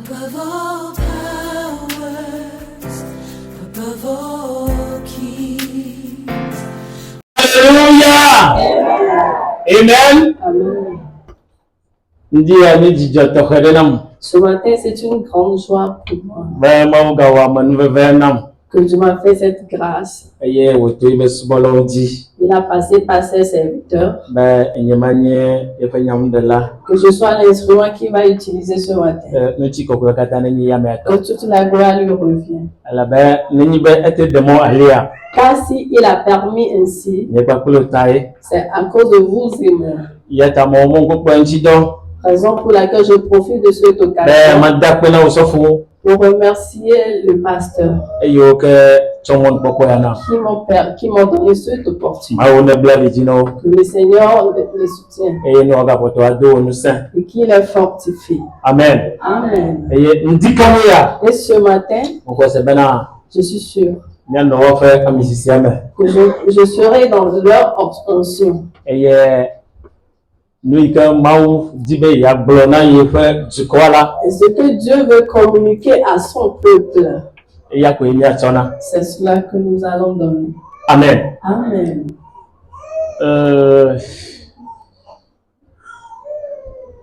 above all powers, above all kings. Alléluia. Amen. Ce matin, c'est une grande joie pour moi que Dieu m'a fait cette grâce. Il a passé par ses serviteurs que je sois l'instrument qu'il va utiliser ce matin. Que toute la gloire lui revient. Car s'il a permis ainsi, c'est à cause de vous et moi. Raison pour laquelle je profite de cette occasion pour remercier le pasteur qui m'a donné cette opportunité. Que le Seigneur le soutienne et qu'il les fortifie. Amen. Amen. Et ce matin, je suis sûr que je serai dans leur obtention. Et ce que Dieu veut communiquer à son peuple, c'est cela que nous allons donner. Amen. Amen.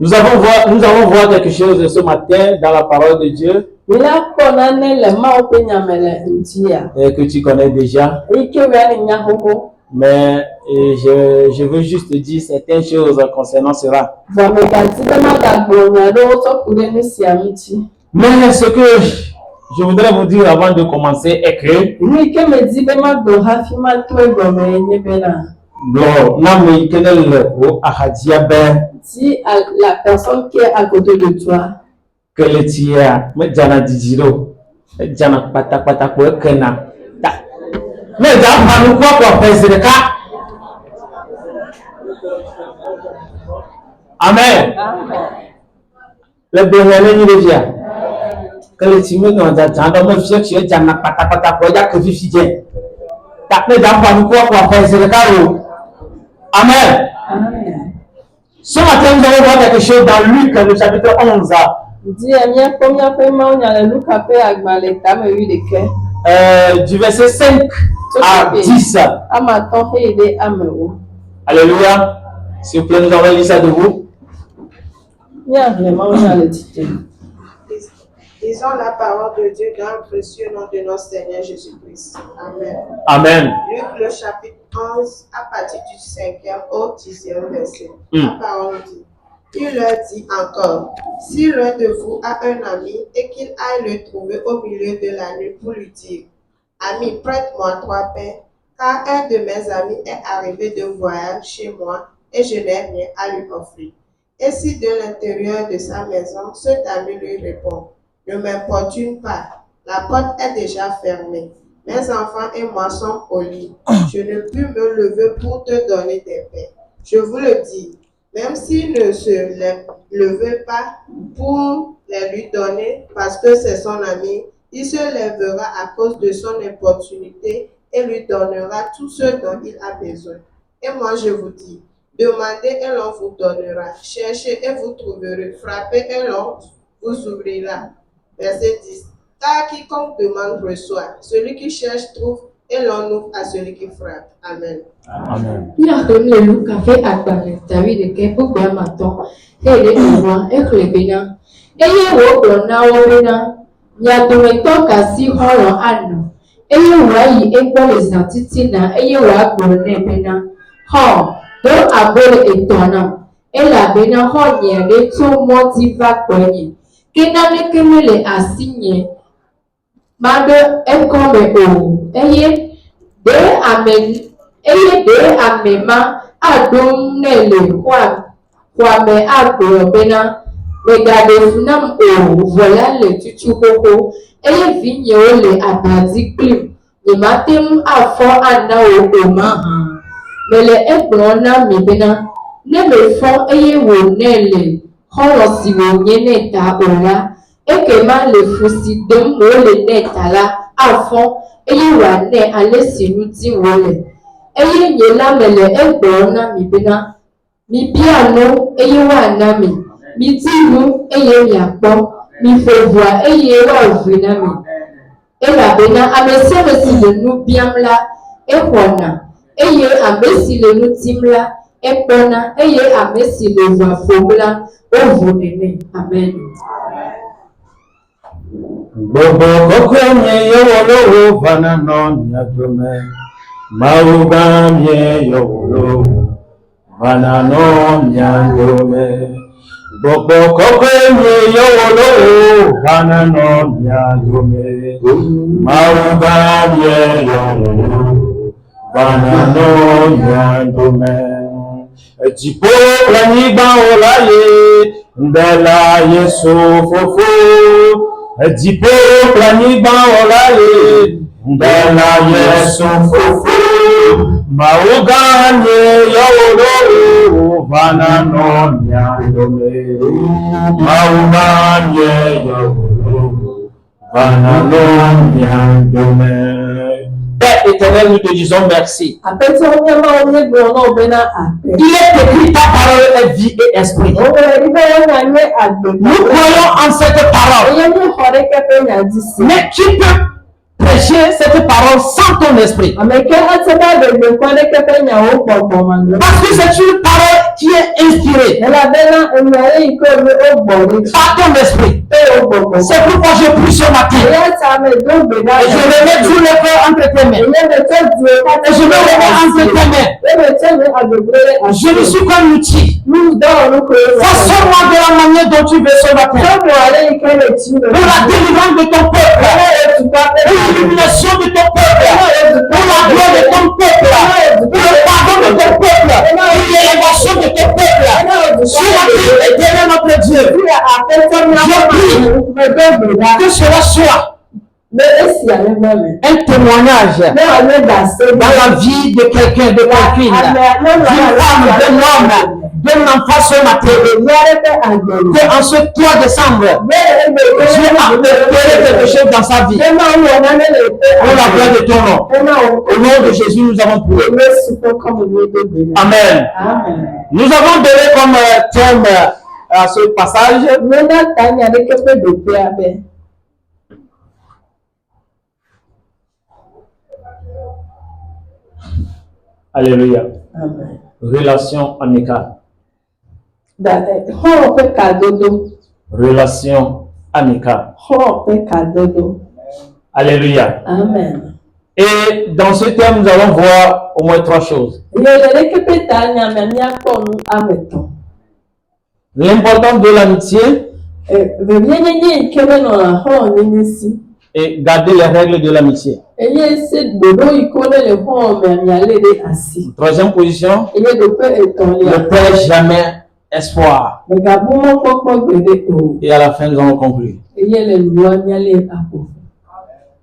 Nous allons voir quelque chose ce matin dans la parole de Dieu que tu connais déjà. Mais je veux juste dire certaines choses concernant cela. Mais ce que je voudrais vous dire avant de commencer est que si la personne qui est à côté de toi que le tia me jana dijiro jana pata ko kana me da panu ko pesireka. Amen. Le bénévole ni déjà que le timé dans ta jana me fixe sur jana pata ko ya que vifije ta me da panu ko pesireka. Amen. Amen. Ce matin, nous allons voir quelque chose dans Luc, le chapitre 11. Du verset 5 à 10. Alléluia. S'il vous plaît, nous allons lire ça de vous. Lisons la parole de Dieu dans le précieux nom de notre Seigneur Jésus-Christ. Amen. Amen. Luc, le chapitre 11, à partir du 5e au 10e verset. La parole dit: Il leur dit encore, si l'un de vous a un ami et qu'il aille le trouver au milieu de la nuit pour lui dire, Ami, prête-moi 3 pains, car un de mes amis est arrivé de voyage chez moi et je n'ai rien à lui offrir. Et si de l'intérieur de sa maison, cet ami lui répond, ne m'importune pas, la porte est déjà fermée. Mes enfants et moi sommes au lit. Je ne puis me lever pour te donner des pains. Je vous le dis, même s'il ne se levait pas pour les lui donner parce que c'est son ami, il se lèvera à cause de son importunité et lui donnera tout ce dont il a besoin. Et moi je vous dis, demandez et l'on vous donnera. Cherchez et vous trouverez. Frappez et l'on vous ouvrira. Verset 10. Car quiconque demande reçoit. Celui qui cherche trouve et l'on ouvre à celui qui frappe. Amen. Amen. Made ekome o eye de amema adom nele kwame agbobena regade funam o vola le tutu koko eye vinye o le abadi klim ni matem afo ana o ma mele ebrona mebena ne me fo eye wo nele horo si wo nyene ta ola ekema le fusi dem wo le netala afon eye wa ne alesinu ti wole eye nyela mele ebrona mebena mi piano eye wa na mi tinu eye mi apo il faut voir et il y a venami et la bena amesi le nous bien là et wana et il y a amesi le nous timla et pona et il y a amesi le voix formula au venene amen. Gbogbo koko nye yowolo vana no nyadome mauga nye yowolo vana no nyadome gbogbo koko nye yowolo vana no nyadome mauga nye yowolo vana no nyadome ejipo lanigba olaye ndela yesu fofo Dipo planigba olaye ndela yesu fufu mauganye yowolo vana no nyandome mauganye yowolo vana no nyandome. Père éternel, nous te disons merci. Il est écrit ta parole est vie et esprit. Nous croyons en cette parole. Mais qui peut prêcher cette parole sans ton esprit? Parce que c'est une parole qui est inspirée par ton esprit. C'est pourquoi je prie ce matin. Et je remets tous les cœurs entre tes mains. Et je me remets entre tes mains. Je ne suis qu'un outil. Façonne-moi de la manière dont tu veux ce matin. Pour la délivrance de ton peuple. Pour l'illumination de ton peuple. Pour la gloire de ton peuple. Pour le pardon de ton peuple. Pour l'élévation de ton peuple. Sur la terre éternelle notre Dieu. Je prie que cela soit un témoignage dans la vie de quelqu'un, de quelqu'une, d'une femme, d'un homme, d'un enfant ce matin, qu'en ce 3 décembre, Dieu a opéré quelque chose dans sa vie. Pour la gloire de ton nom. Au nom de Jésus, nous avons prié. Amen. Nous avons donné comme thème à ce passage Alléluia. Amen. Relation amicale. Relation amicale. Alléluia. Amen. Et dans ce thème, nous allons voir au moins 3 choses. L'importance de l'amitié et garder les règles de l'amitié. Troisième position, ne perds jamais espoir. Et à la fin, nous allons conclure.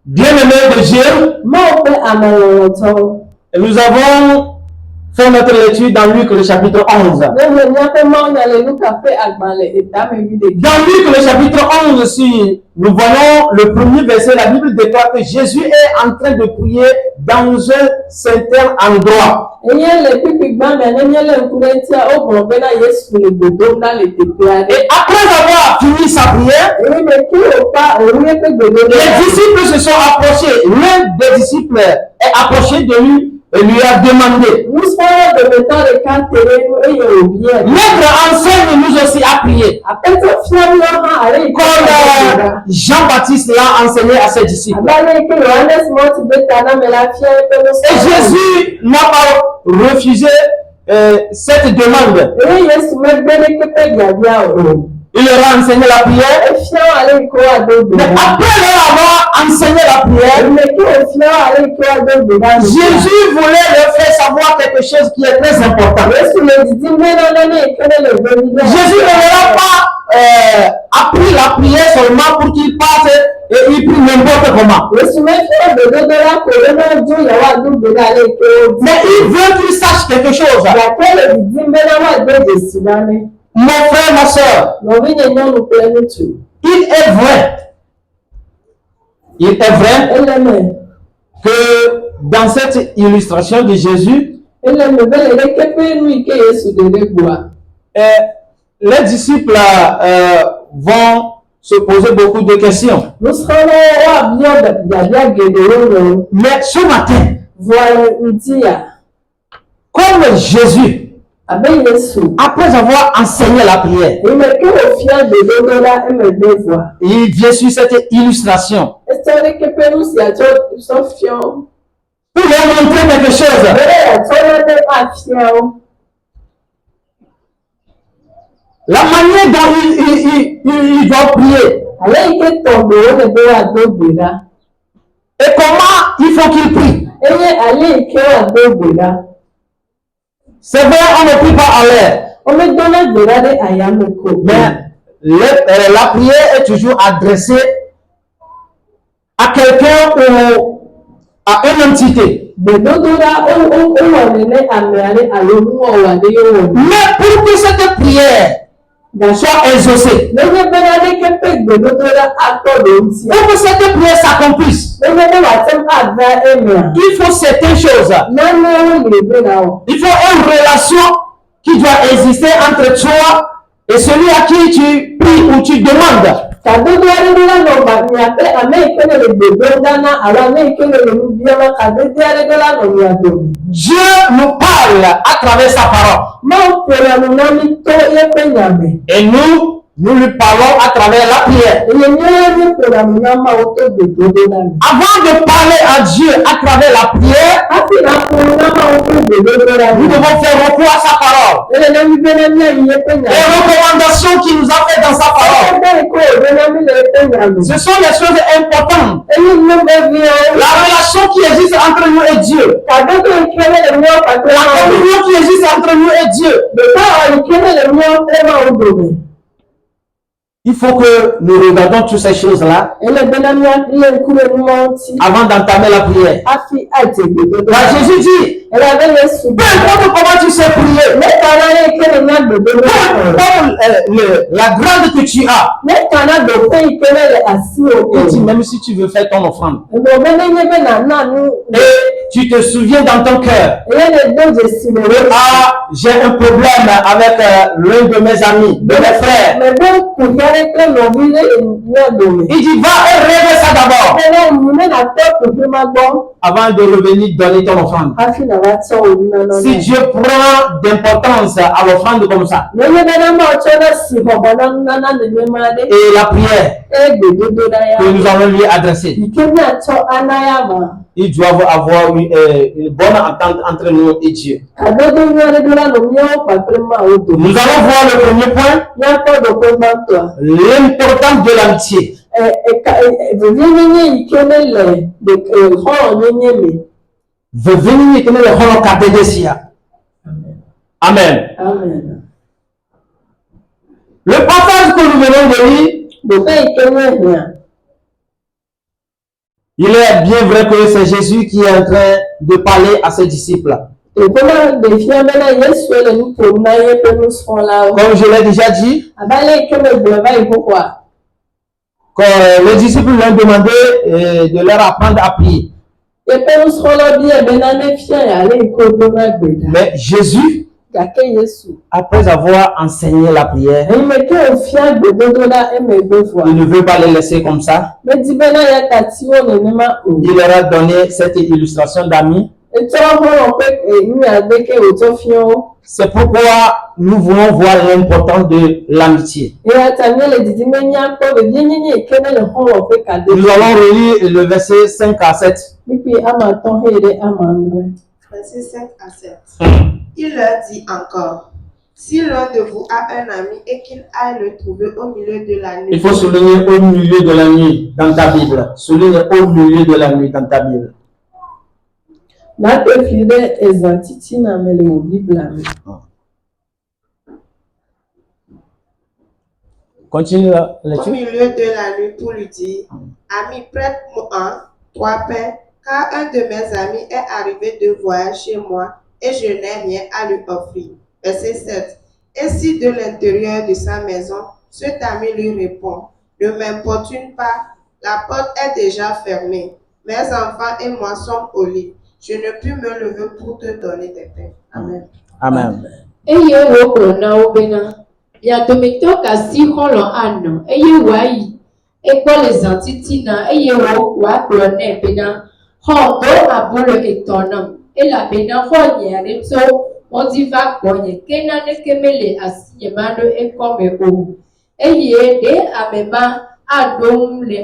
Bien-aimés de Dieu, nous avons fait notre lecture dans Luc le chapitre 11. Dans Luc le chapitre 11, si nous voyons le premier verset, la Bible déclare que Jésus est en train de prier dans un certain endroit. Et après avoir fini sa prière, les disciples se sont approchés. L'un des disciples est approché de lui et lui a demandé, Maître, enseigne-nous aussi à prier. Comme Jean-Baptiste l'a enseigné à ses disciples. Et Jésus n'a pas refusé cette demande. Il leur a enseigné la prière. Mais après leur avoir enseigné la prière, Jésus voulait leur faire savoir quelque chose qui est très important. Jésus ne leur a pas appris la prière seulement pour qu'ils partent et ils prient n'importe comment. Mais il veut qu'ils sachent quelque chose. Mon frère, ma soeur, il est vrai que dans cette illustration de Jésus, les disciples vont se poser beaucoup de questions. Mais ce matin, comme Jésus, après avoir enseigné la prière, il vient sur cette illustration pour leur montrer quelque chose. La manière dont il doit prier et comment il faut qu'il prie. C'est vrai, on ne prie pas à l'air. Mais la prière est toujours adressée à quelqu'un ou à une entité. Mais pour que cette prière soit exaucée, pour que cette prière s'accomplisse, il faut certaines choses. Il faut une relation qui doit exister entre toi et celui à qui tu pries ou tu demandes. Dieu nous parle à travers sa parole. Et nous lui parlons à travers la prière. Avant de parler à Dieu à travers la prière, nous devons faire recours à sa parole. Les recommandations qu'il nous a faites dans sa parole. Ce sont les choses importantes. La relation qui existe entre nous et Dieu. La communion qui existe entre nous et Dieu. Il faut que nous regardons toutes ces choses-là avant d'entamer la prière. Là, Jésus dit, peu importe comment tu sais prier, peu importe la grande que tu as, il dit même si tu veux faire ton offrande, et tu te souviens dans ton cœur, ah, j'ai un problème avec l'un de mes amis, de mes frères. Il dit, va et régler ça d'abord avant de revenir donner ton offrande. Si Dieu prend d'importance à l'offrande comme ça, et la prière que nous allons lui adresser, il doit avoir une bonne entente entre nous et Dieu. Nous allons voir le premier point, l'importance de l'amitié. Amen. Le passage que nous venons de lire, il est bien vrai que c'est Jésus qui est en train de parler à ses disciples. Comme je l'ai déjà dit, quand les disciples lui ont demandé de leur apprendre à prier. Mais Jésus, après avoir enseigné la prière, il ne veut pas les laisser comme ça. Il leur a donné cette illustration d'amis. C'est pourquoi nous voulons voir l'importance de l'amitié. Nous allons relire le verset 5 à 7. Verset 5 à 7. Il leur dit encore, si l'un de vous a un ami et qu'il aille le trouver au milieu de la nuit. Il faut souligner au milieu de la nuit dans ta Bible. Souligner au milieu de la nuit dans ta Bible. Continue la lecture. Au milieu de la nuit pour lui dire, ami, prête-moi 3 pains, car un de mes amis est arrivé de voyage chez moi et je n'ai rien à lui offrir. Verset 7. Et si de l'intérieur de sa maison, cet ami lui répond, ne m'importune pas, la porte est déjà fermée, mes enfants et moi sommes au lit. Je ne puis me lever pour te donner des pains. Amen. Amen. Ya dometɔ ka si xɔlɔ anɔ eye wòayi Ekpo le zantitina eye wo wa klone bena ho do abolo etonam ela bena ho nyare to modiva konye kena ne kemele asiyemando ekome o eye de amema adom le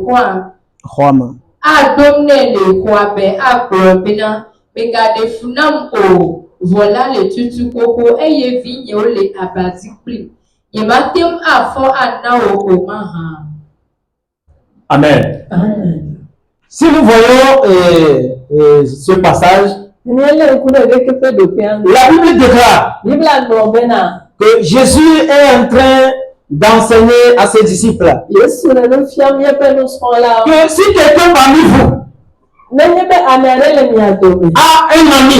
kwa Roma. adom le kwa be akro bena begade funam o vola le tutu koko eye vinye o le abati pli yematem afo anawo o maha. Amen. Amen. Si nous voyons ce passage, la Bible déclare que Jésus est en train d'enseigner à ses disciples que si quelqu'un parmi vous a un ami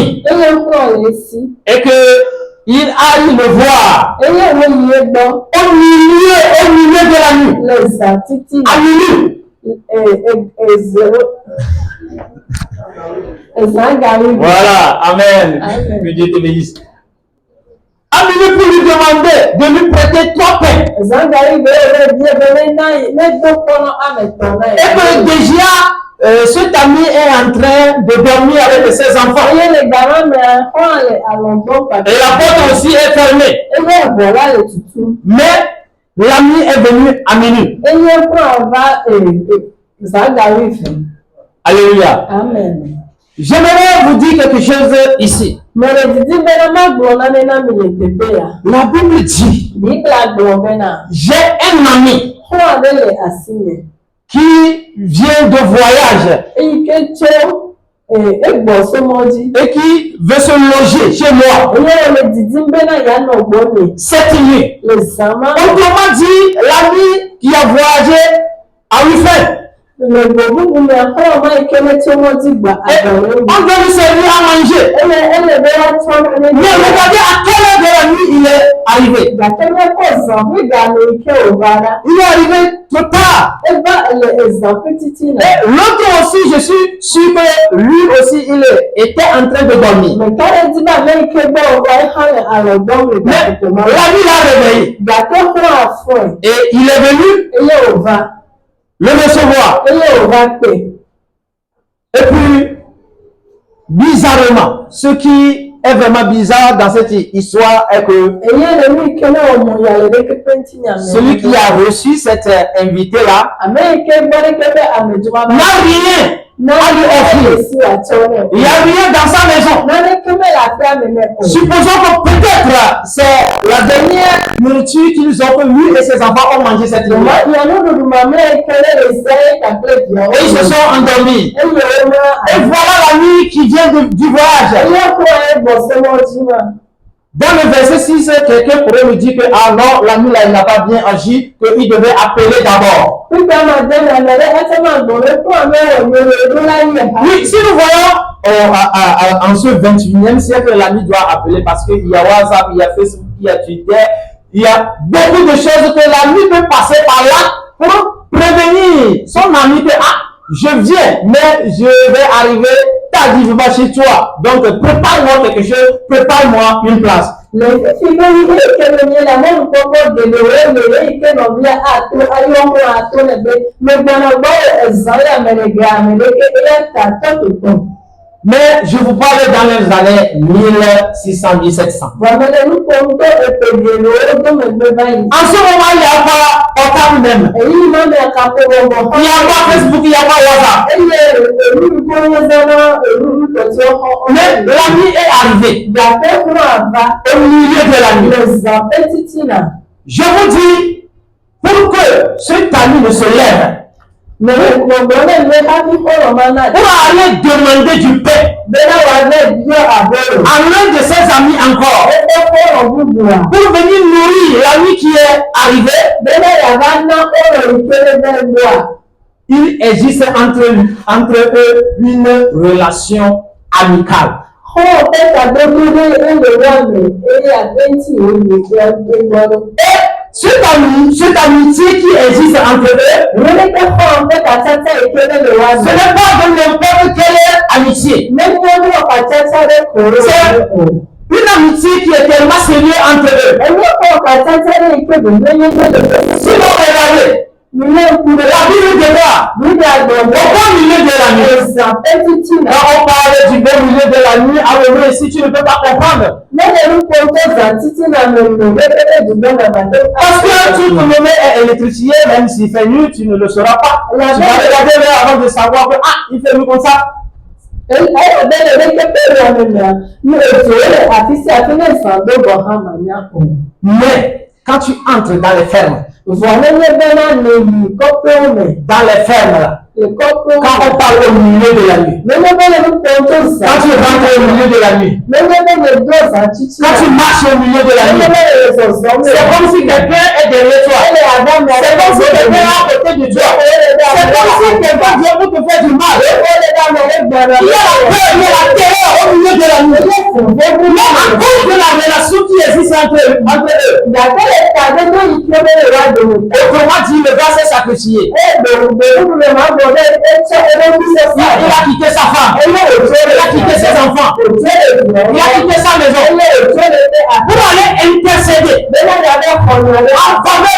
et que il aille le voir au milieu de la nuit, à minuit. Voilà, amen. Que Dieu te bénisse. À minuit pour lui demander de lui prêter 3 pains. Et que déjà cet ami est en train de dormir avec ses enfants. Et la porte aussi est fermée. Mais l'ami est venu à minuit. Alléluia. Amen. J'aimerais vous dire quelque chose ici. La Bible dit, j'ai un ami qui vient de voyage et qui veut se loger chez moi cette nuit. Autrement dit, l'ami qui a voyagé a eu faim. On doit lui servir à manger. Mais regardez à quelle heure de la nuit il est arrivé. Il est arrivé trop tard. L'autre aussi, je suis sûr que lui aussi, il était en train de dormir. Mais l'ami l'a réveillé. Et il est venu le recevoir. Et puis, bizarrement, ce qui est vraiment bizarre dans cette histoire est que celui qui a reçu cet invité-là n'a rien à lui offrir. Il n'y a rien dans sa maison. Supposons que peut-être c'est la dernière nourriture qu'ils ont que lui et ses enfants ont mangé cette nuit. Et ils se sont endormis. Et voilà la nuit qui vient du voyage. Dans le verset 6, quelqu'un pourrait me dire que ah non, la nuit là, il n'a pas bien agi, qu'il devait appeler d'abord. Oui, si nous voyons en ce 21e siècle, l'ami doit appeler parce qu'il y a WhatsApp, il y a Facebook, il y a Twitter, il y a beaucoup de choses que l'ami peut passer par là pour prévenir son ami que ah, je viens, mais je vais arriver tardivement chez toi. Donc, prépare-moi quelque chose, prépare-moi une place. Mais je vous parle dans les années 1600-1700. En ce moment, il n'y a pas portable même. Il n'y a pas Facebook, il n'y a pas WhatsApp. Mais la nuit est arrivée. Au milieu de la nuit. Je vous dis, pour que cet ami ne se lève, pour aller demander du pain à l'un de ses amis encore, pour venir nourrir l'ami qui est arrivé, il existe entre eux une relation amicale. Cette amitié qui existe entre eux, ce n'est pas de n'importe quelle amitié. C'est une amitié qui est tellement sérieuse entre eux. Si vous regardez, La Bible déclare au bon milieu de la nuit. Quand on parle du bon milieu de la nuit, alors si tu ne peux pas comprendre. Parce que tu te mets électricien, même s'il fait nuit, tu ne le sauras pas. Tu vas regarder là avant de savoir que il fait nuit comme ça. Mais quand tu entres dans les fermes, dans les fermes là, quand on parle au milieu de la nuit, quand tu rentres au milieu de la nuit, quand tu marches au milieu de la nuit, c'est comme si quelqu'un est derrière toi, c'est comme si quelqu'un est à côté de toi, c'est comme si quelqu'un vient pour te faire du mal. Il y a la peur, il y a la terreur au milieu de la nuit. Mais à cause de la relation qui existe entre eux, autrement dit, le gars s'est sacrifié. Il a quitté sa femme, il a quitté ses enfants, il a quitté sa maison pour aller intercéder en faveur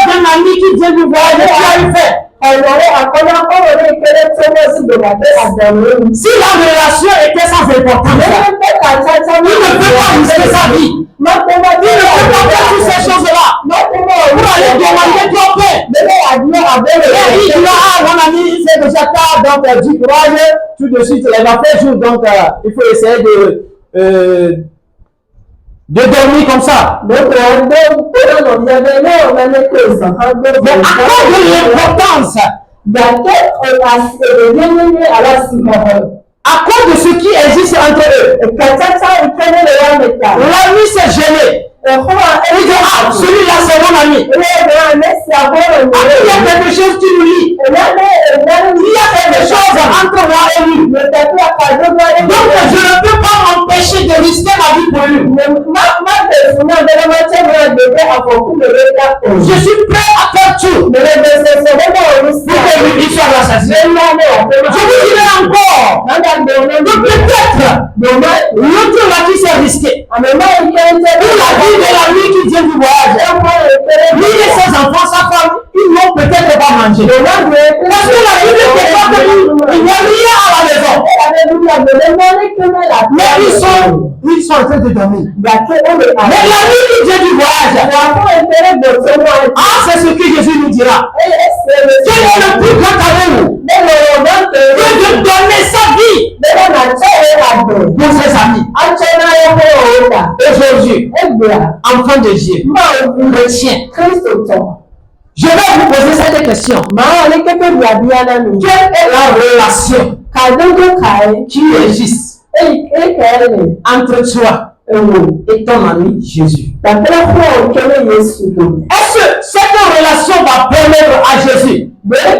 d'un ami qui vient du voyage et qui a eu fait. Si la relation était sans importance, il ne peut pas risquer sa vie. Il ne peut pas faire toutes ces choses-là pour aller demander ton père. Et il dit mon ami, il fait déjà tard, donc du courage, tout de suite, il va faire jour, donc il faut essayer de dormir comme ça. Mais à cause de l'importance, à cause de ce qui existe entre eux, l'ami s'est gêné. Il dit, celui-là c'est mon ami. Il y a quelque chose qui nous lie. Il y a quelque chose entre moi et lui. Donc je ne peux pas m'empêcher de risquer ma vie pour lui. Je suis prêt à faire tout pour que lui il soit rassasié. Je vous dirai encore que peut-être l'autre là qui s'est risqué pour la vie de la nuit qui vient du voyage, lui et ses enfants, sa femme, ils n'ont peut-être pas mangé. Parce que la Bible déclare qu'il n'y a rien à la maison. Mais ils sont en train de dormir. Mais la nuit qui vient du voyage, c'est ce que Jésus nous dira. Quel est le plus grand amour que de donner sa vie pour ses amis. Aujourd'hui, enfant de Dieu, chrétien, je vais vous poser cette question. Quelle est la relation qui existe entre toi et ton ami Jésus? Est-ce que cette relation va permettre à Jésus de se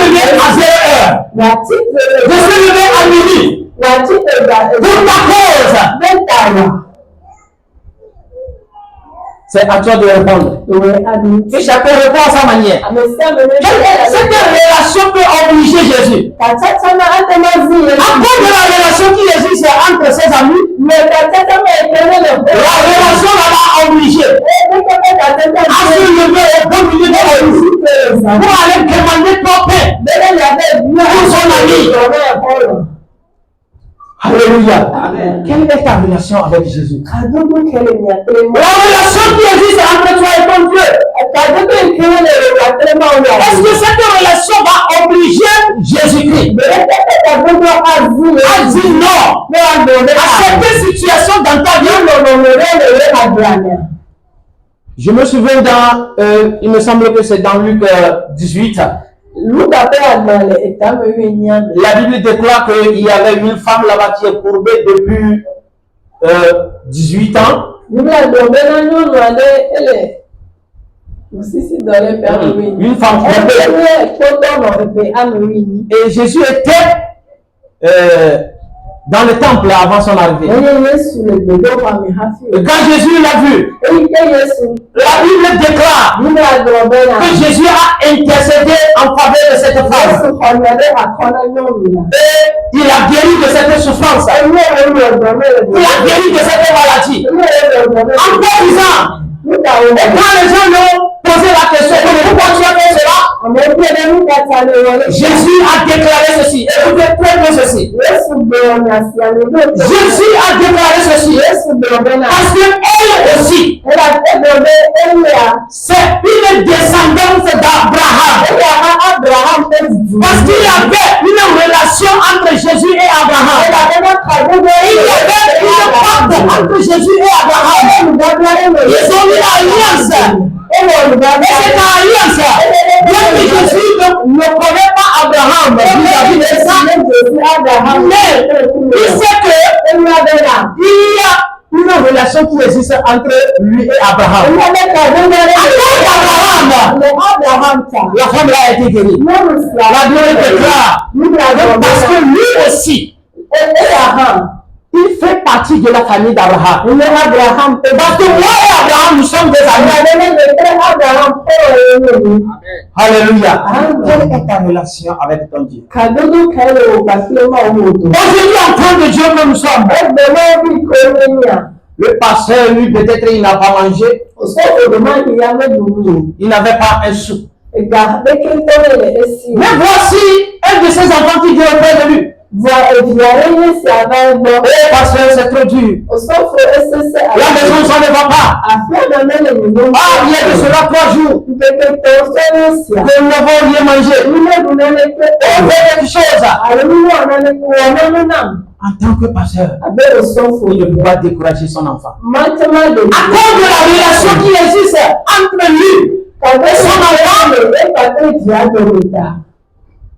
lever à 0 heure, de se lever à minuit pour ta cause? C'est à toi de répondre. Et chacun répond à sa manière. Cette relation peut obliger Jésus. À cause de la relation qui existe entre ses amis, la relation l'a obligé à se lever au bon milieu de la nuit pour aller demander ton père pour son ami. Alléluia. Amen. Quelle est ta relation avec Jésus? La relation qui existe entre toi et ton Dieu. Est-ce que cette relation va obliger Jésus-Christ à dire non à certaines situations dans ta vie? Je me souviens il me semble que c'est dans Luc 18. La Bible déclare qu'il y avait une femme là-bas qui est courbée depuis 18 ans. Une femme courbée. Et Jésus était dans le temple avant son arrivée. Et quand Jésus l'a vu, la Bible déclare que Jésus a intercédé en faveur de cette femme. Et il a guéri de cette souffrance. Il a guéri de cette maladie. En guérissant. Et quand les gens l'ont poser la question, pourquoi tu as fait cela? Jésus a déclaré ceci. Écoutez très bien ceci. Jésus a déclaré ceci. Parce qu'elle aussi, c'est une descendance d'Abraham. Parce qu'il y avait une relation entre Jésus et Abraham. Il y avait une pacte entre Jésus et Abraham. Ils ont une alliance. Et cette alliance, bien que Jésus ne connaît pas Abraham vis-à-vis de ça, mais il sait qu'il y a une relation qui existe entre lui et Abraham. Abraham, la femme a été guérie. La Bible déclare, parce que lui aussi, il fait partie de la famille d'Abraham. Parce que moi et Abraham, nous sommes des amis. Alléluia. Quelle est ta relation avec ton Dieu? Aujourd'hui, en tant que Dieu que nous sommes, le pasteur, lui, peut-être il n'a pas mangé. Il n'avait pas un sou. Mais voici un de ses enfants qui dit auprès de lui. Pasteur, c'est trop dur. La maison, ça ne va pas. Il y a de cela 3 jours que nous n'avons rien mangé. On fait quelque chose. En tant que pasteur, il ne peut pas décourager son enfant. À cause de la relation qui existe entre lui et son enfant,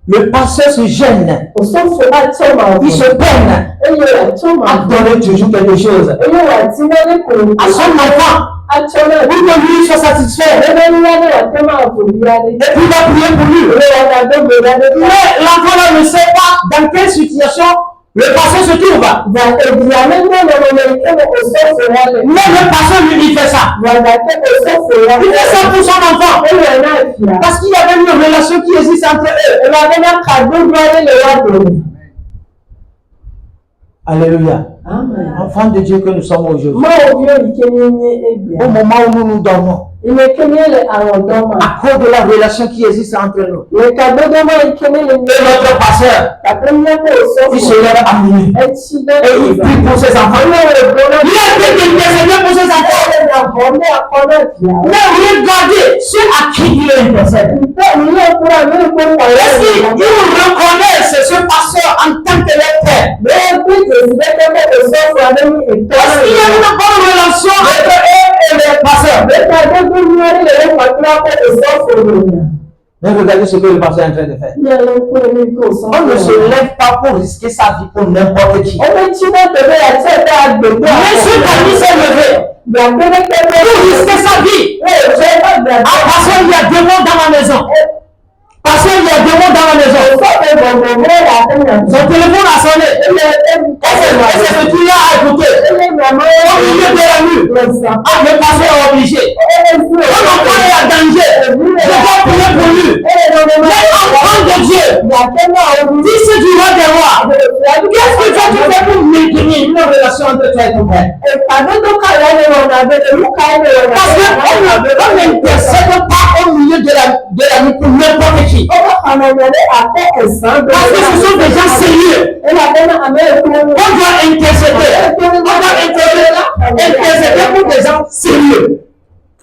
le pasteur se gêne. Il se peine à donner toujours quelque chose à son enfant pour que lui soit satisfait. Et puis il va prier pour lui. Mais l'enfant ne sait pas dans quelle situation le pasteur se trouve. Même le pasteur lui fait ça. Il fait ça pour son enfant. Parce qu'il y avait une relation qui existe entre eux. Alléluia. Amen. Enfants de Dieu que nous sommes aujourd'hui. Au moment où nous nous dormons. À cause de la relation qui existe entre nous. Et notre pasteur, il se lève à minuit. Et il prie pour ses enfants. Il a été intercédé pour ses enfants. Mais regardez ceux à qui il intercède. Est-ce qu'il reconnaît ce pasteur en tant que lecteur? Est-ce qu'il y a une bonne relation entre eux et le pasteur? Mais regardez ce que le pasteur est en train de faire. On ne se lève pas pour risquer sa vie pour n'importe qui. Mais ce David s'est levé pour risquer sa vie. Parce qu'il y a des mots dans ma maison. Parce qu'il y a des mots dans la maison. Son téléphone a sonné. Et c'est ce qu'il a écouté. Au milieu de la nuit. Le pasteur est obligé. Mon enfant est en danger. Je dois prier pour lui. Mais enfant de Dieu, dis ce du roi des rois. Qu'est-ce que tu fais pour maintenir une relation entre toi et ton père? Parce qu'on n'intercède pas au milieu de la nuit pour n'importe qui. Parce que ce sont des gens sérieux. On doit intercéder. Intercéder pour des gens sérieux.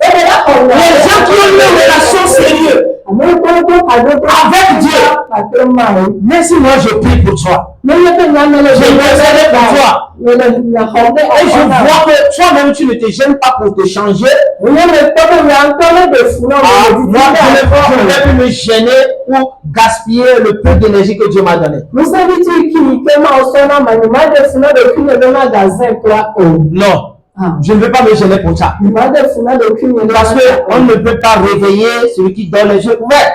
Les gens qui ont une relation sérieuse avec Dieu. Mais si moi je prie pour toi, je intercède pour toi, et je vois que toi-même tu ne te gênes pas pour te changer, moi je ne vais plus me gêner pour gaspiller le peu d'énergie que Dieu m'a donné. Non. Je ne veux pas me gêner pour ça. Parce qu'on ne peut pas réveiller celui qui donne les yeux ouverts.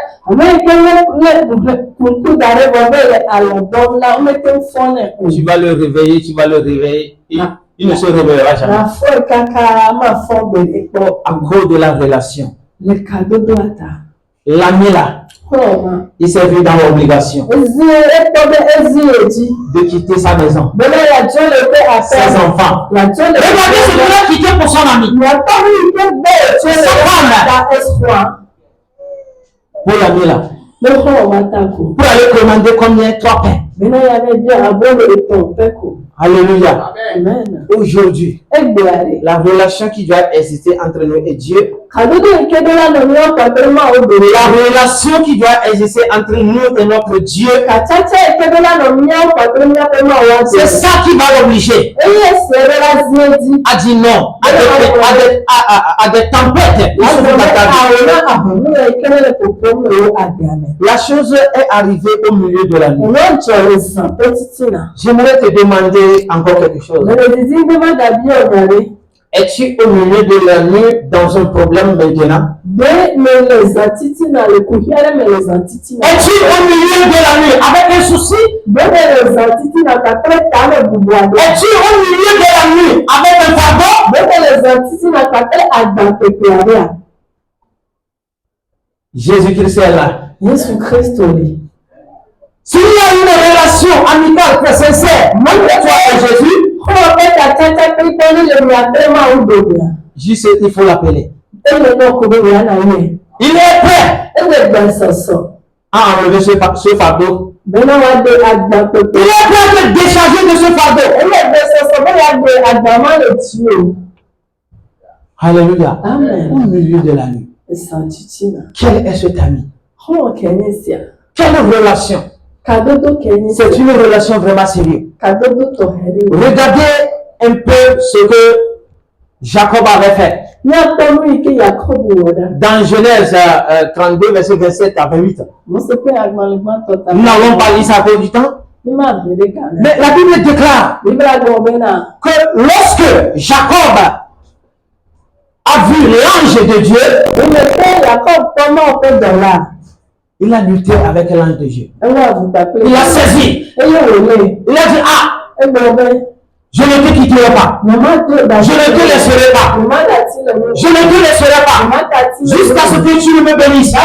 Tu vas le réveiller. Il ne se réveillera jamais. À cause de la relation. L'ami là, Il s'est vu dans l'obligation de quitter sa maison, ses enfants. Regardez ce qu'il a quitté pour son ami. Pour l'ami là. Pour aller commander combien? 3 pains. Alléluia. Amen. Aujourd'hui, la relation qui doit exister entre nous et Dieu, la relation qui doit exister entre nous et notre Dieu, c'est ça qui va l'obliger à dire non à des tempêtes. La chose est arrivée au milieu de la nuit. J'aimerais te demander encore quelque chose. Es-tu au milieu de la nuit dans un problème maintenant? Es-tu au milieu de la nuit avec un souci? Es-tu au milieu de la nuit avec un fardeau? Jésus-Christ est là. S'il y a une relation amicale très sincère entre toi et Jésus, juste il faut l'appeler. Il est prêt à enlever ce fardeau. Il est prêt à te décharger de ce fardeau. Alléluia. Amen. Au milieu de la nuit. Quel est cet ami? Quelle relation? C'est une relation vraiment sérieuse. Regardez un peu ce que Jacob avait fait. Dans Genèse 32, verset 27 à 28. Nous n'avons pas lu ça avec du temps. Mais la Bible déclare que lorsque Jacob a vu l'ange de Dieu, il a lutté avec l'ange de Dieu. Il a saisi. Il a dit, ah, je ne te quitterai pas. Je ne te laisserai pas. Je ne te laisserai pas. Jusqu'à ce que tu me bénisses.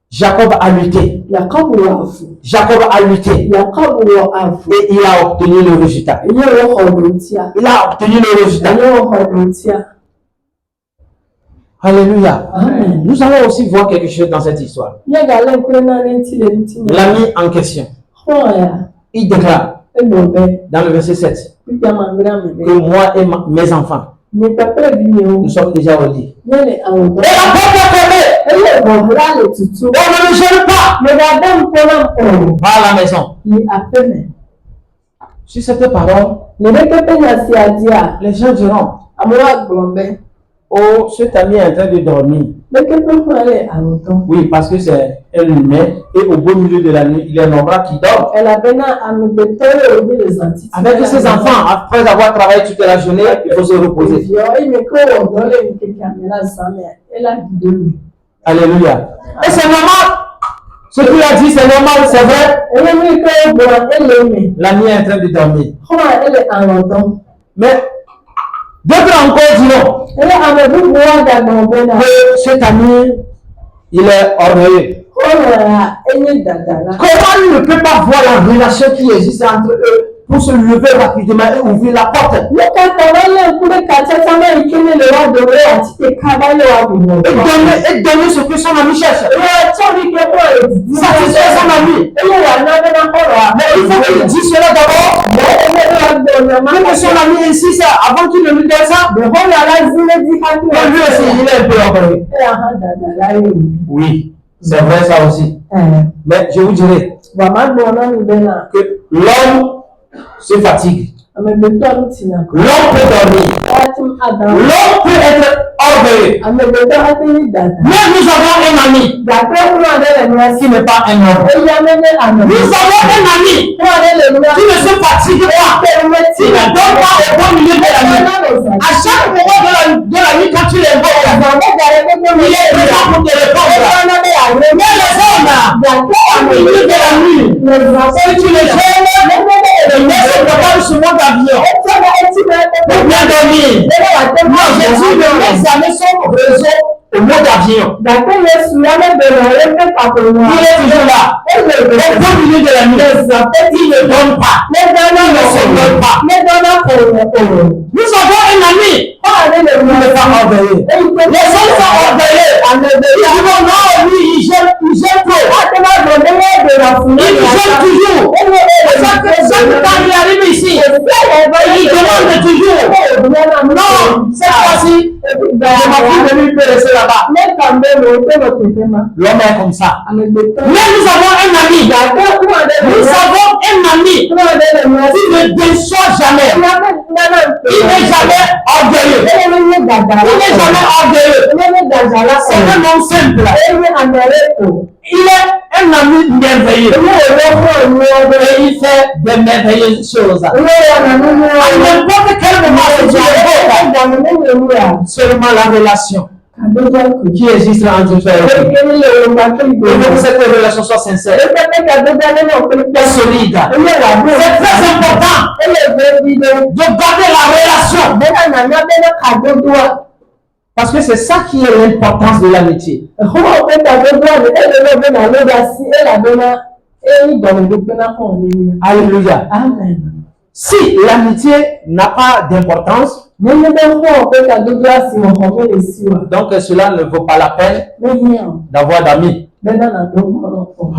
Jacob a lutté. Jacob a lutté. Et il a obtenu le résultat. Il a obtenu le résultat. Alléluia. Amen. Nous allons aussi voir quelque chose dans cette histoire. L'ami en question, il déclare dans le verset 7 que moi et mes enfants, nous sommes déjà au lit. Et la porte est fermée. On ne le gêne pas. Va à la maison. Sur cette parole, les gens diront, oh, cet ami est en train de dormir. Oui, parce que c'est un humain et au beau milieu de la nuit, il est normal qu'il dort. Avec ses enfants, après avoir travaillé toute la journée, il faut se reposer. Alléluia. Et c'est normal. Ce qu'il a dit, c'est normal, c'est vrai. L'ami est en train de dormir. Mais d'autres encore diront que cet ami, il est orgueilleux. Comment il ne peut pas voir la relation qui existe entre eux pour se lever rapidement et ouvrir la porte? Et donner ce que son ami cherche. Satisfaire son ami. Mais il faut qu'il dise cela d'abord. Que son ami insiste avant qu'il ne lui donne ça. Lui aussi, il est un peu orgueilleux. Oui, c'est vrai ça aussi. Mais je vous dirai que l'homme se fatigue. L'homme peut dormir. L'homme peut être orgueilleux. Mais nous avons un ami qui n'est pas un homme. Nous avons un ami qui ne se fatigue pas, qui ne dort pas au bon milieu de la nuit. À chaque moment de la nuit, quand tu l'invoques, il est présent pour te répondre. Mais les hommes, au milieu de la nuit, si tu les gênes, ils ne se préparent sur mon avion pour bien dormir. Moi, j'ai dit de l'examen son réseau au mot d'avion. Il est toujours là. Au beau milieu de la nuit. Il ne donne pas. Il ne se donne pas. Nous avons un ami. Il n'est pas orgueilleux. Les hommes sont orgueilleux. Ils disent non, lui, il gêne trop. Il gêne toujours. Chaque temps il arrive ici, il demande toujours. Non, cette fois-ci, je m'en prie de lui rester là-bas. L'homme est comme ça. Mais nous avons un ami. Nous avons un ami qui ne déçoit jamais. Il n'est jamais orgueilleux. Il n'est jamais orgueilleux. C'est un homme simple. Il est un ami merveilleux. Et il fait des merveilleuses choses. À n'importe quel moment, seulement la relation qui existe entre frères et sœurs. Il faut que cette relation soit sincère et solide. C'est très important de garder la relation. Parce que c'est ça qui est l'importance de l'amitié. Alléluia. Amen. Si l'amitié n'a pas d'importance, donc cela ne vaut pas la peine d'avoir d'amis.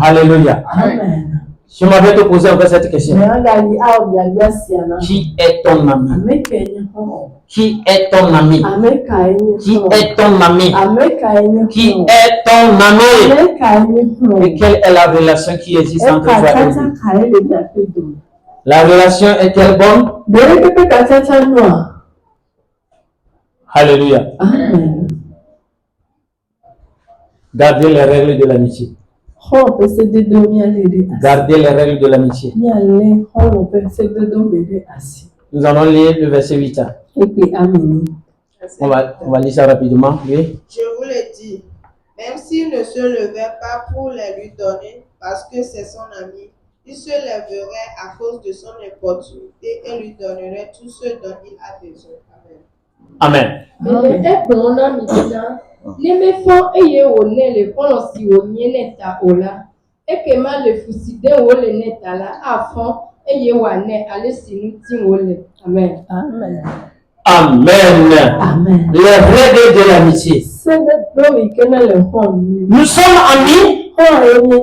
Alléluia. Amen. Je m'avais te poser encore cette question. Qui est ton ami? Qui est ton ami? Qui est ton ami? Qui est ton ami? Et quelle est la relation qui existe entre toi et lui? La relation est-elle bonne? Alléluia. Gardez les règles de l'amitié. Gardez les règles de l'amitié. Nous allons lire le verset 8. On va lire ça rapidement. Oui. Je vous le dis, même s'il ne se levait pas pour les lui donner, parce que c'est son ami, il se lèverait à cause de son importunité et lui donnerait tout ce dont il a besoin. Amen. Amen. Amen. Amen. Les règles de l'amitié. Nous sommes amis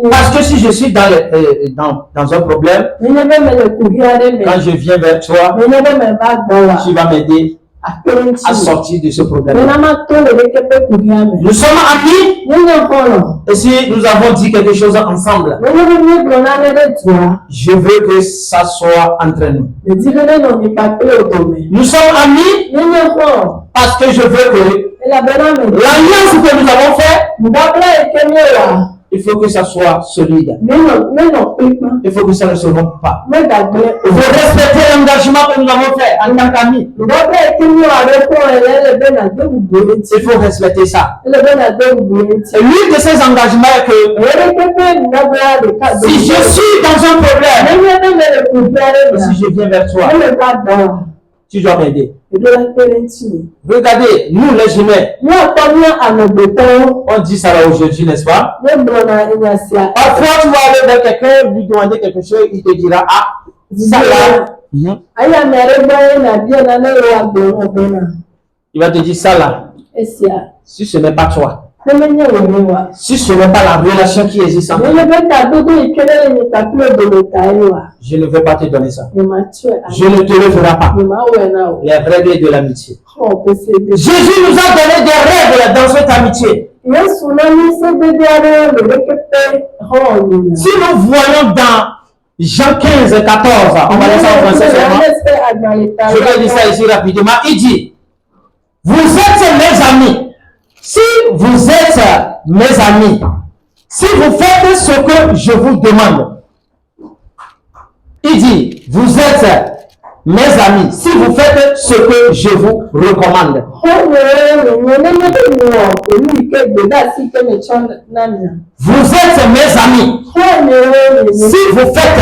parce que si je suis dans un problème, quand je viens vers toi, tu vas m'aider à sortir de ce problème. Nous sommes amis. Et si nous avons dit quelque chose ensemble, je veux que ça soit entre nous. Nous sommes amis parce que je veux que l'alliance que nous avons faite, il faut que ça soit solide. Il faut que ça ne se rompe pas. Il faut respecter l'engagement que nous avons fait en tant qu'amis. Il faut respecter ça. Et l'une de ces engagements est que si je suis dans un problème, si je viens vers toi, tu dois m'aider. Regardez, nous les humains, on dit ça là aujourd'hui, n'est-ce pas? Parfois, tu vas aller vers quelqu'un, lui demander quelque chose, il te dira, ah, ça là. Il va te dire ça là. Si ce n'est pas toi, si ce n'est pas la relation qui existe entre nous, je ne vais pas te donner ça. Je ne te le ferai pas. Les règles de l'amitié. Jésus nous a donné des règles dans cette amitié. Si nous voyons dans Jean 15, 14, on va laisser en français seulement. Je vais dire ça ici rapidement. Il dit, vous êtes mes amis. Si vous êtes mes amis, si vous faites ce que je vous demande, il dit, vous êtes mes amis, si vous faites ce que je vous recommande. Vous êtes mes amis Si vous faites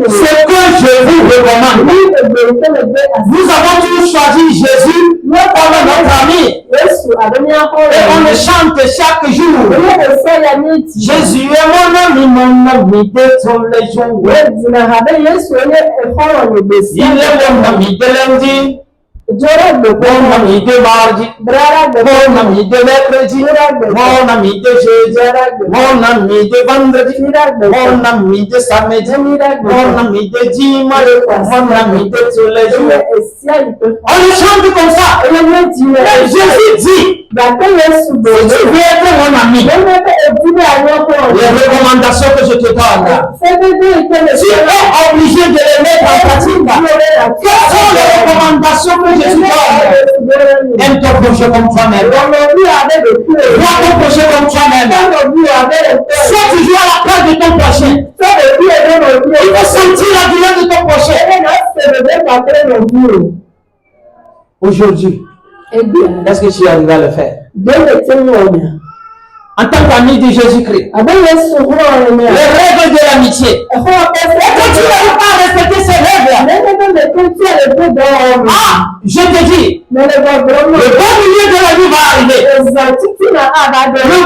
ce que je vous recommande, nous avons tous choisi Jésus comme notre ami. Et on le chante chaque jour. Jésus est mon ami de tous les jours. Il est mon ami de lundi, mon ami de mardi, mon ami de mercredi, mon ami de jeudi, mon ami de vendredi, mon ami de samedi, mon ami de dimanche, mon ami de tous les jours. On le chante comme ça. Et Jésus dit, si tu veux être mon ami, les recommandations que je te donne, tu es obligé de les mettre en pratique. Quelles sont les recommandations que je te donne? Aime ton prochain comme toi-même. Vois ton prochain comme toi-même. Sois toujours à la place de ton prochain. Il faut sentir la douleur de ton prochain. Aujourd'hui, est-ce que tu arrives à le faire? En tant qu'ami de Jésus-Christ, les règles de l'amitié. Et quand tu n'arrives pas à respecter ces règles, je te dis, le bon milieu de la vie va arriver. Le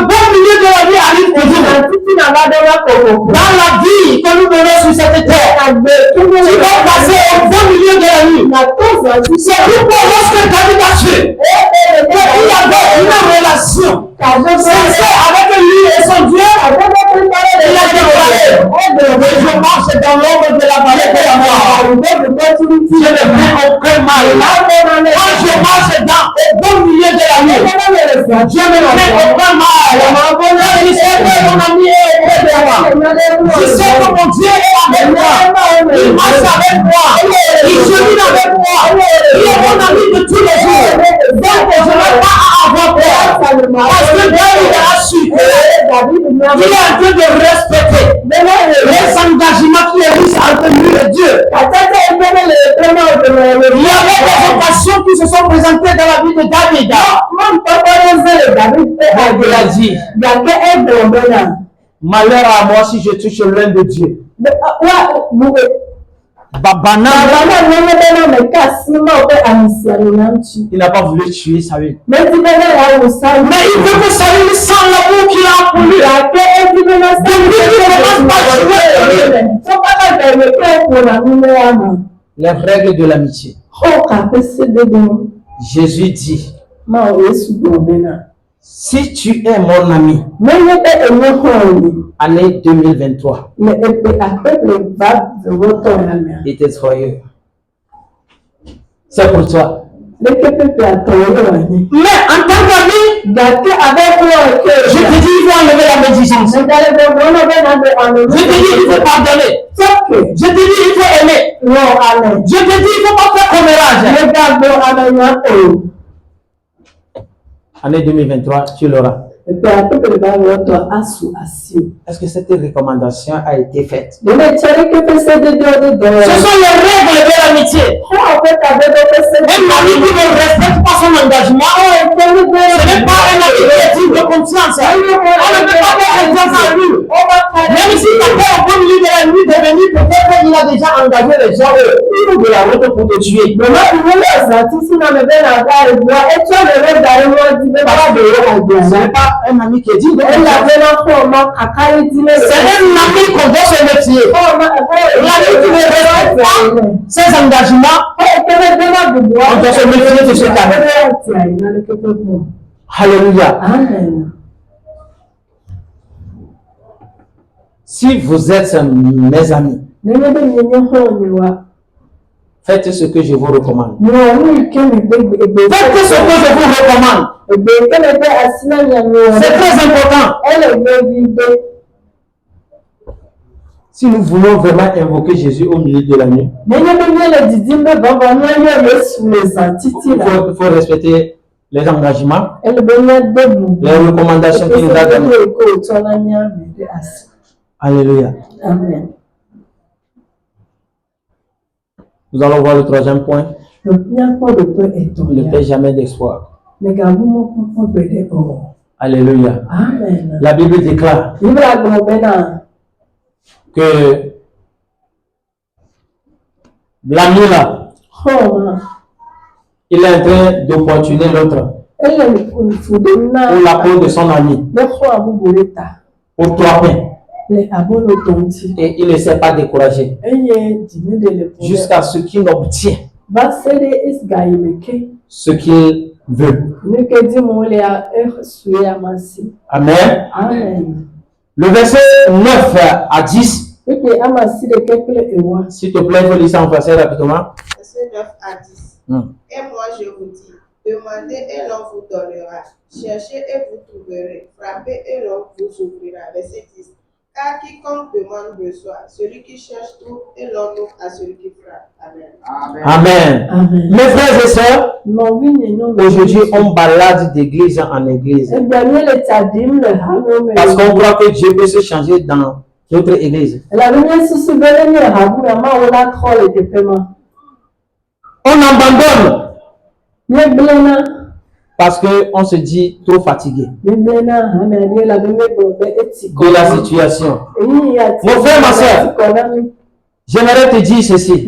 bon milieu de la vie arrive toujours. Dans la vie que nous menons sur cette terre, tu vas passer au bon milieu de la vie. C'est pourquoi lorsque David a su qu'il y avait une relation avec lui et son Dieu, il a déclaré, je marche dans l'ombre de la vallée de la mort. Je ne fais aucun mal. Quand je marche dans le bon milieu de la nuit, je ne fais aucun mal. Je sais que mon ami est auprès de moi. Je sais que mon Dieu est avec moi. Il marche avec moi. Il chemine avec moi. Il est mon ami de tous les jours. Donc je n'ai pas à avoir peur. Parce que David a su qu'il est en train de respecter les engagements qui existent entre lui et Dieu. Il y avait des occasions qui se sont présentées dans la vie de David. Il a dit, malheur à moi si je touche l'un de Dieu. Il n'a pas voulu tuer Saül. Mais il veut que Saül sente l'amour qu'il a pour lui. Les règles de l'amitié. Jésus dit, si tu es mon ami, année 2023, it is for you. C'est pour toi. Mais en tant qu'ami, je te dis il faut enlever la médisance. Je te dis il faut pardonner. Je te dis il faut aimer. Je te dis il faut pas faire commérage. Année 2023, tu l'auras. Est-ce que cette recommandation a été faite? Ce sont les règles de l'amitié. Un ami qui ne respecte pas son engagement, ce n'est pas un ami qui est digne de confiance. On ne peut pas faire confiance à lui. Même si tu as fait au bon milieu de la nuit de venir, peut-être qu'il a déjà engagé les gens de la route pour te tuer. Ce n'est pas un ami qui est digne de confiance. C'est un ami qu'on doit se méfier. L'ami qui ne respecte pas ses engagements, on doit se méfier de cet ami. Alléluia. Amen. Si vous êtes mes amis, faites ce que je vous recommande. Faites ce que je vous recommande. C'est très important. Si nous voulons vraiment invoquer Jésus au milieu de la nuit, il faut respecter les engagements, les recommandations qu'il nous a données. Alléluia. Amen. Nous allons voir le troisième point. Ne Ne paie jamais d'espoir. Amen. Alléluia. La Bible déclare, que l'ami là, il est en train d'opportuner l'autre pour la peau de son ami, pour 3 pains. Et il ne s'est pas découragé jusqu'à ce qu'il obtient ce qu'il veut. Amen. Amen. Le verset 9 à 10, s'il te plaît, il faut lire ça en français rapidement. Verset 9 à 10. Et moi je vous dis, demandez et l'on vous donnera. Cherchez et vous trouverez. Frappez et l'on vous ouvrira. Verset 10. Car quiconque demande reçoit. Celui qui cherche trouve et l'on ouvre à celui qui frappe. Amen. Amen. Amen. Mes frères et sœurs, aujourd'hui on balade d'église en église. Parce qu'on croit que Dieu peut se changer dans notre église. On abandonne parce qu'on se dit trop fatigué de la situation. Mon frère, ma soeur, j'aimerais te dire ceci.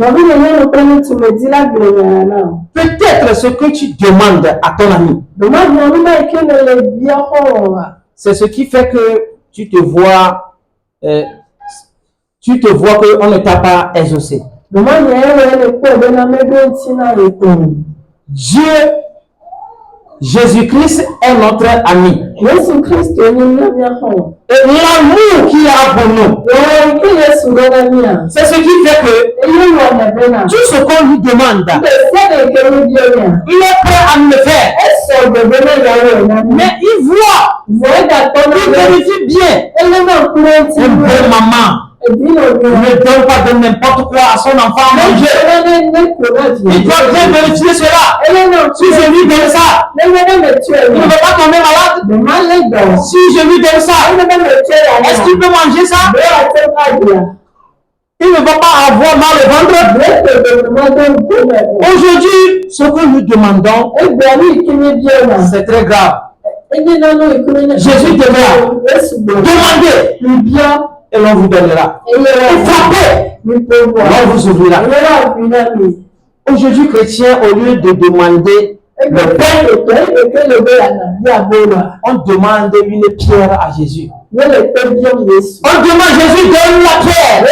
Peut-être ce que tu demandes à ton ami, c'est ce qui fait que tu te vois qu'on ne t'a pas exaucé. Dieu, Jésus-Christ est notre ami. Et l'amour qu'il a pour nous, c'est ce qui fait que tout ce qu'on lui demande, il est prêt à nous le faire. Mais il voit, il vérifie bien. Une bonne maman ne donne pas de n'importe quoi à son enfant à manger. Il doit bien vérifier cela. Si je lui donne ça, il ne va pas tomber malade. Si je lui donne ça, est-ce qu'il peut manger ça? Il ne va pas avoir mal au ventre. Aujourd'hui, ce que nous demandons, c'est très grave. Jésus demande, demandez, et l'on vous donnera. Et frappez, l'on vous ouvrira. Aujourd'hui, chrétiens, au lieu de demander le pain, on demande une pierre à Jésus. On demande Jésus donne la pierre.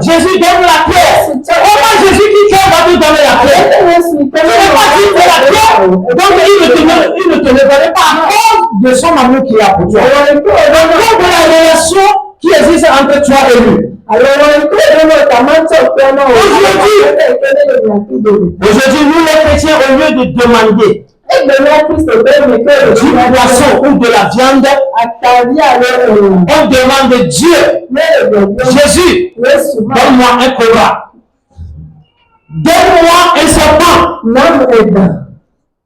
Jésus donne la pierre. Comment Jésus qui va nous donner la pierre? Il n'est pas dit de la pierre. Donc il ne te le donnait pas à cause de son amour qu'il a pour toi. Donc de la relation qui existe entre toi et lui. Aujourd'hui, nous les chrétiens, au lieu de demander du poisson ou de la viande, on demande Dieu, Jésus, donne-moi un cobra, donne-moi un serpent,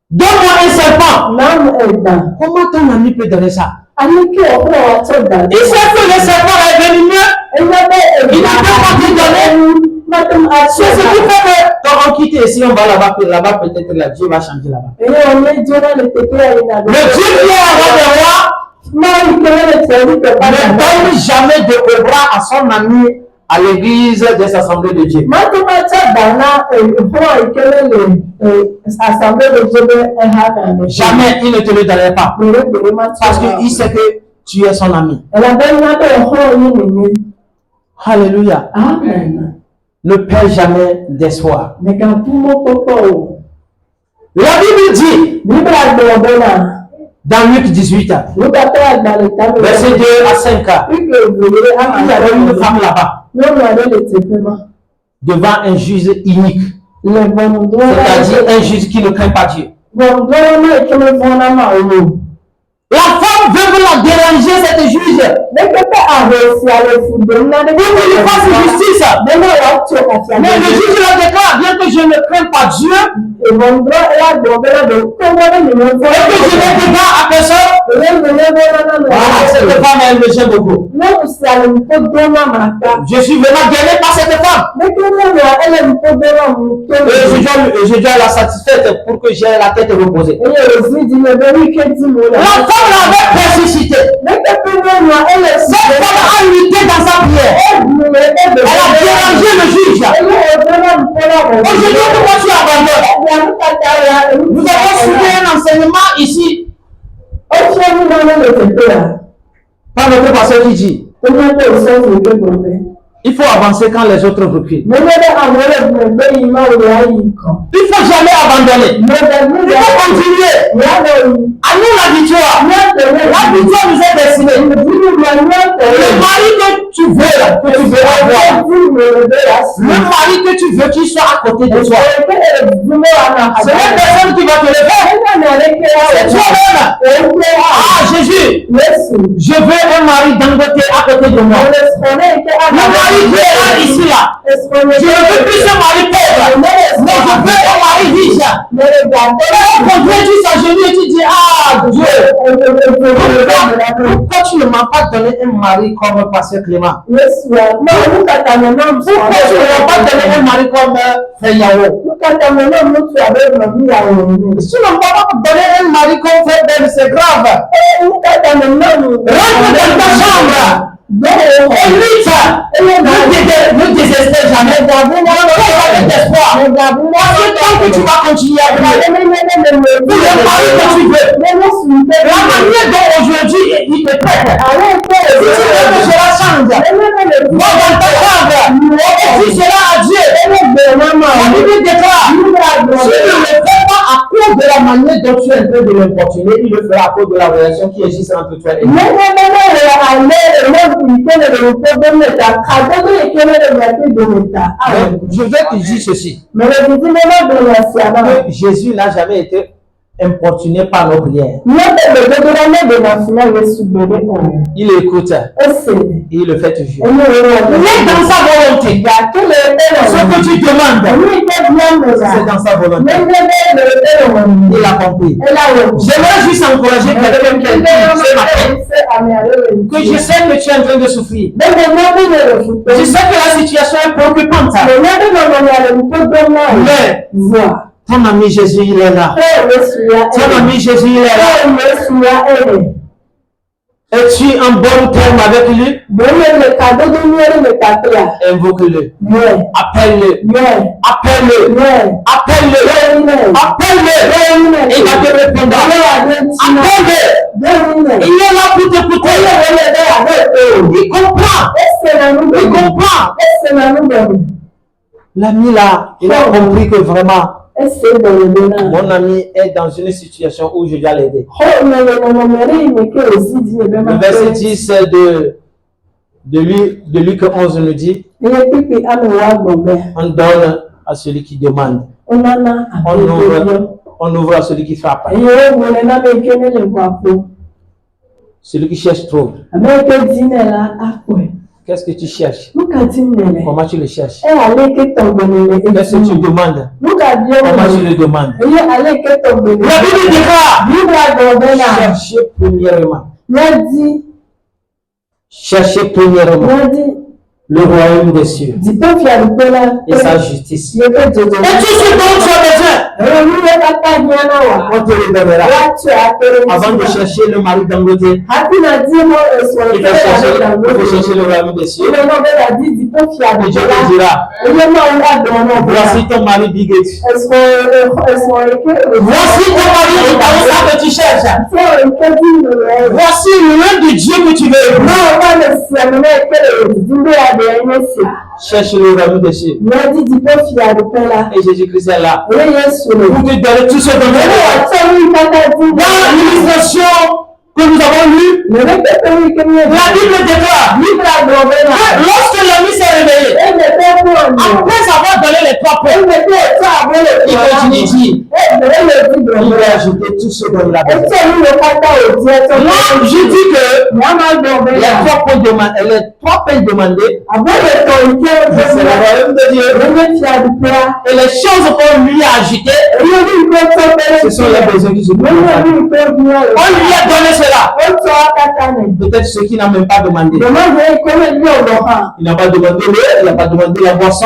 donne-moi un serpent. Comment ton ami peut donner ça? Il sait que le serpent est venimeux, il ne peut pas te donner. C'est ce qui fait que quand on quitte ici, on va là-bas peut-être là, Dieu va changer là-bas. Le Dieu qui est avant de roi ne donne jamais de cobra à son ami à l'église des assemblées de Dieu. Jamais il ne te le donnerait pas. Parce qu'il sait que tu es son ami. Alléluia. Amen. Ne perds jamais d'espoir. La Bible dit dans Luc 18, verset 2 à 5, il y avait une femme là-bas devant un juge inique, c'est-à-dire un juge qui ne craint pas Dieu. La femme veut la déranger, cette juge, pour qu'il lui fasse justice. Mais le juge la déclare, bien que je ne crains pas Dieu, et que je n'ai de garde à personne, cette femme, elle me gêne beaucoup. Je suis vraiment gêné par cette femme. Et je dois la satisfaire pour que j'ai la tête reposée. La femme l'avait persisté. Cette femme a lutté dans sa prière. Aujourd'hui, pourquoi tu abandonnes? Nous avons suivi un enseignement ici par notre pasteur qui dit il faut avancer quand les autres reculent. Il ne faut jamais abandonner. Il faut continuer. À nous la victoire. La victoire nous est destinée. Le mari que tu veux, avoir. Le mari que tu veux qu'il soit à côté de toi. C'est la personne qui va te le faire. C'est toi-même. Ah Jésus, je veux un mari Dangote à côté de moi. Le mari qui est là, ici là. Je ne veux plus un mari pauvre, mais je veux un mari riche. Quand Dieu dit sa genou et tu dis, ah Dieu, pourquoi tu ne m'as pas donné un mari comme Pasteur Clément? Pourquoi tu ne m'as pas donné un mari comme Frère Yao? Si tu ne m'as pas donné un mari comme Frère Ben, c'est grave. Rentre dans ta chambre. Ne désespère jamais. Avec espoir. Parce que tant que tu vas continuer à prier, pour le mari que tu veux, la manière dont aujourd'hui il te traite, si tu veux que cela change, va dans ta chambre et dis cela à Dieu. La Bible déclare, si tu ne le fais pas à cause de la manière dont tu es en train de l'importuner, il le fera à cause de la relation qui existe entre toi et lui. Je vais te dire ceci. Que Jésus n'a jamais été importuné par nos prières. Il écoute et il le fait toujours. Il est dans sa volonté. Ce que tu demandes, c'est dans sa volonté. Il a compris. J'aimerais juste encourager quelqu'un qui ce matin que je sais que tu es en train de souffrir. Je sais que la situation est préoccupante. Mais ton ami Jésus, il est là. Ton ami Jésus, il est là. Es-tu en bon terme avec lui? Invoque-le. Appelle-le. Appelle-le. Appelle-le. Appelle-le. Il va te répondre. Appelle-le. Il est là pour t'écouter. Il comprend. Il comprend. L'ami là, il a compris que vraiment mon ami est dans une situation où je dois l'aider. Le verset 10 de Luc 11 nous dit, on donne à celui qui demande. On ouvre à celui qui frappe. Celui qui cherche trouve. Qu'est-ce que tu cherches? Comment tu le cherches? Qu'est-ce que tu demandes? Comment tu le demandes? La Bible déclare, cherchez premièrement le royaume des cieux et sa justice. Et tout ce dont tu as besoin, on te le donnera. Avant de chercher le mari Dangote, il faut chercher le royaume des cieux. Et Dieu te dira, voici ton mari Big Gates. Voici ton mari Itaoussa que tu cherches. Voici l'un de Dieu que tu veux. Cherche le royaume des cieux. Et Jésus-Christ est là. Pour te donner tout ce dont tu as. Dans l'illustration que nous avons lue, la Bible déclare que lorsque l'ami s'est réveillé, après avoir donné les 3 pains, il continue de dire, il va ajouter tout ce dont il a besoin. Moi, je dis que les 3 pains demandés, c'est le royaume de Dieu. Et les choses qu'on lui a ajoutées, ce sont les besoins qui se trouvent. On lui a donné cela. Peut-être ceux qui n'ont même pas demandé. Il n'a pas demandé l'eau, il n'a pas demandé la boisson.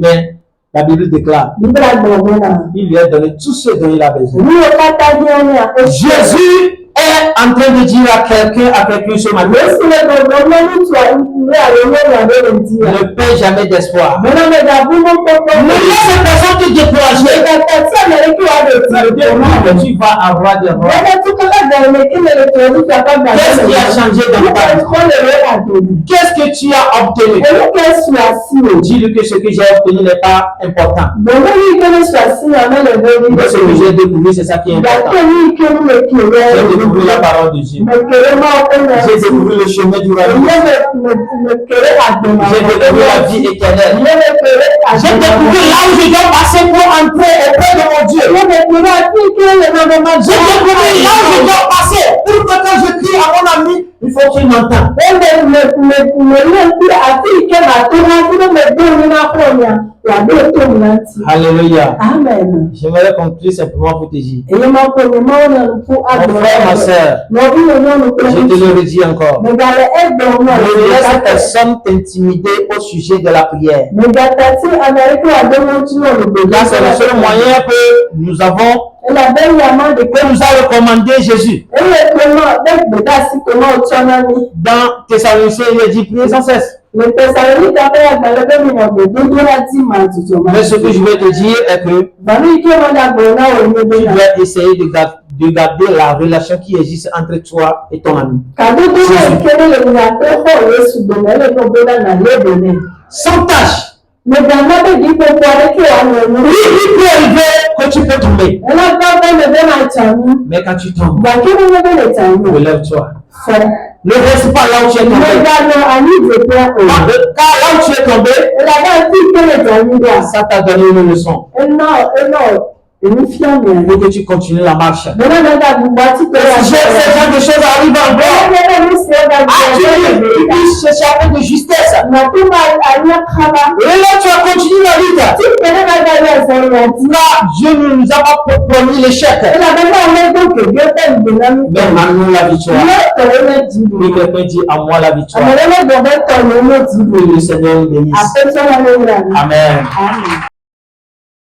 Mais la Bible déclare, il lui a donné tout ce dont il a besoin. Jésus est en train de dire à quelqu'un ce matin, ne paie jamais d'espoir. Ne laisse personne te décourager. Tu vas avoir des rois. Qu'est-ce qui a changé dans ta vie? Qu'est-ce que tu as obtenu? Dis-lui que ce que j'ai obtenu n'est pas important. Mais ce que j'ai découvert, c'est ça qui est important. J'ai découvert la parole de Dieu. J'ai découvert le chemin du royaume. J'ai découvert la vie éternelle. J'ai découvert là où je dois passer pour entrer auprès de mon Dieu. J'ai découvert là où je dois passer pour que quand je crie à mon ami, il faut qu'il m'entende. Alléluia. Amen. J'aimerais conclure simplement pour te dire, Mon mon frère, ma soeur, je te le redis encore, ne laisse personne t'intimider au sujet de la prière. Là, c'est le seul moyen que nous avons, que nous a recommandé Jésus. Dans Thessaloniciens, il a dit prier sans cesse. Mais ce que je vais te dire est que tu dois essayer de garder la relation qui existe entre toi et ton ami. Sans tâche. Il peut arriver que tu peux tomber. Mais quand tu tombes, relève-toi. Ne reste pas là où tu es tombé. Car là où tu es tombé, ça t'a donné une leçon. Et que tu continues la marche. Ce genre de choses arrivent encore. Tu puisses chercher un peu de justesse. Et là, tu vas continuer la lutte. Là, Dieu ne nous a pas promis l'échec. Mais maintenant la victoire. Et quelqu'un dit à moi la victoire. Que le Seigneur nous bénisse. Amen.